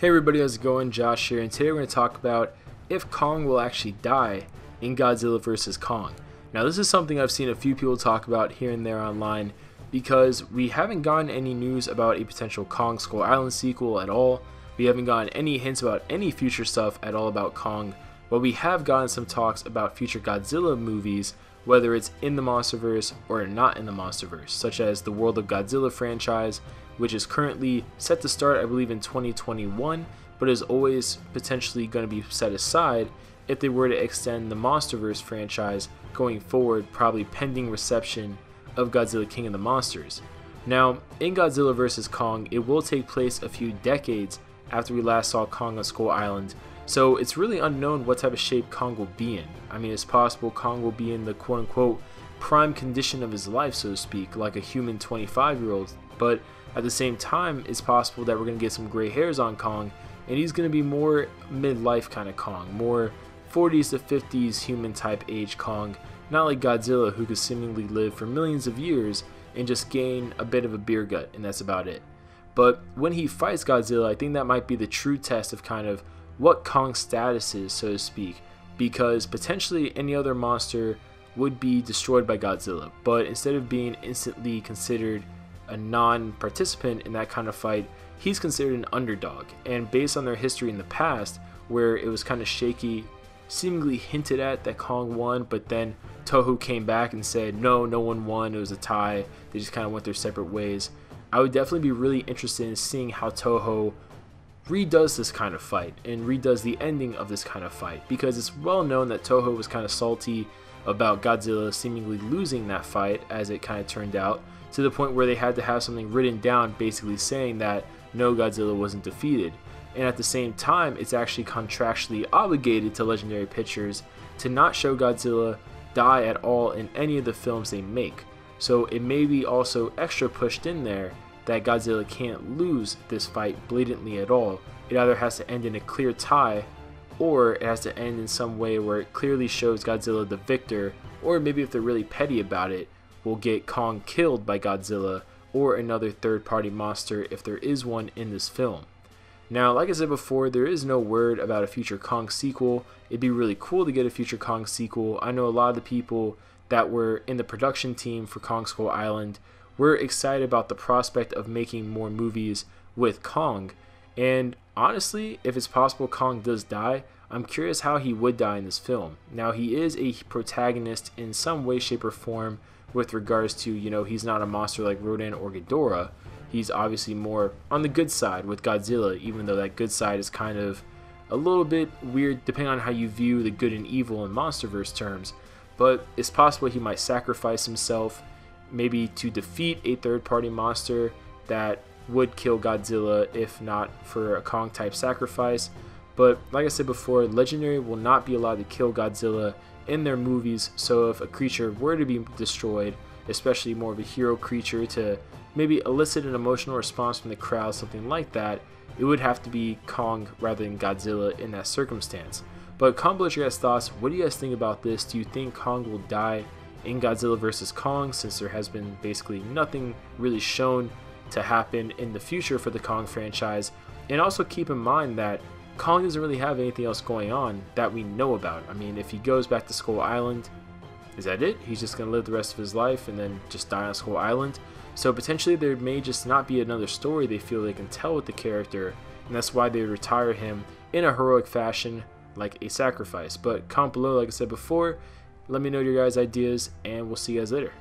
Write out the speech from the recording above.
Hey everybody, how's it going? Josh here, and today we're going to talk about if Kong will actually die in Godzilla vs. Kong. Now this is something I've seen a few people talk about here and there online because we haven't gotten any news about a potential Kong Skull Island sequel at all. We haven't gotten any hints about any future stuff at all about Kong, but we have gotten some talks about future Godzilla movies, whether it's in the MonsterVerse or not in the MonsterVerse, such as the World of Godzilla franchise, which is currently set to start, I believe, in 2021, but is always potentially going to be set aside if they were to extend the MonsterVerse franchise going forward, probably pending reception of Godzilla King of the Monsters. Now, in Godzilla vs. Kong, it will take place a few decades after we last saw Kong on Skull Island, so it's really unknown what type of shape Kong will be in. I mean, it's possible Kong will be in the quote-unquote prime condition of his life, so to speak, like a human 25-year-old, but at the same time, it's possible that we're going to get some gray hairs on Kong, and he's going to be more midlife kind of Kong, more 40s to 50s human type age Kong, not like Godzilla, who could seemingly live for millions of years and just gain a bit of a beer gut, and that's about it. But when he fights Godzilla, I think that might be the true test of kind of what Kong's status is, so to speak, because potentially any other monster would be destroyed by Godzilla, but instead of being instantly considered a non-participant in that kind of fight, he's considered an underdog. And based on their history in the past, where it was kind of shaky, seemingly hinted at that Kong won, but then Toho came back and said no one won, it was a tie, they just kind of went their separate ways. I would definitely be really interested in seeing how Toho redoes this kind of fight and redoes the ending of this kind of fight, because it's well known that Toho was kind of salty about Godzilla seemingly losing that fight, as it kind of turned out, to the point where they had to have something written down basically saying that no, Godzilla wasn't defeated. And at the same time, it's actually contractually obligated to Legendary Pictures to not show Godzilla die at all in any of the films they make. So it may be also extra pushed in there that Godzilla can't lose this fight blatantly at all. It either has to end in a clear tie, or it has to end in some way where it clearly shows Godzilla the victor, or maybe if they're really petty about it, we'll get Kong killed by Godzilla or another third-party monster if there is one in this film. Now, like I said before, there is no word about a future Kong sequel. It'd be really cool to get a future Kong sequel. I know a lot of the people that were in the production team for Kong Skull Island were excited about the prospect of making more movies with Kong. And honestly, if it's possible Kong does die, I'm curious how he would die in this film. Now, he is a protagonist in some way, shape, or form with regards to, he's not a monster like Rodan or Ghidorah. He's obviously more on the good side with Godzilla, even though that good side is kind of a little bit weird depending on how you view the good and evil in MonsterVerse terms. But it's possible he might sacrifice himself, maybe to defeat a third-party monster that would kill Godzilla if not for a Kong-type sacrifice. But like I said before, Legendary will not be allowed to kill Godzilla in their movies, so if a creature were to be destroyed, especially more of a hero creature to maybe elicit an emotional response from the crowd, something like that, it would have to be Kong rather than Godzilla in that circumstance. But comment below your guys' thoughts. What do you guys think about this? Do you think Kong will die in Godzilla vs. Kong, since there has been basically nothing really shown to happen in the future for the Kong franchise? And also keep in mind that Kong doesn't really have anything else going on that we know about. I mean, if he goes back to Skull Island, is that it? He's just going to live the rest of his life and then just die on Skull Island? So potentially there may just not be another story they feel they can tell with the character, and that's why they retire him in a heroic fashion like a sacrifice. But comment below, like I said before, let me know your guys' ideas, and we'll see you guys later.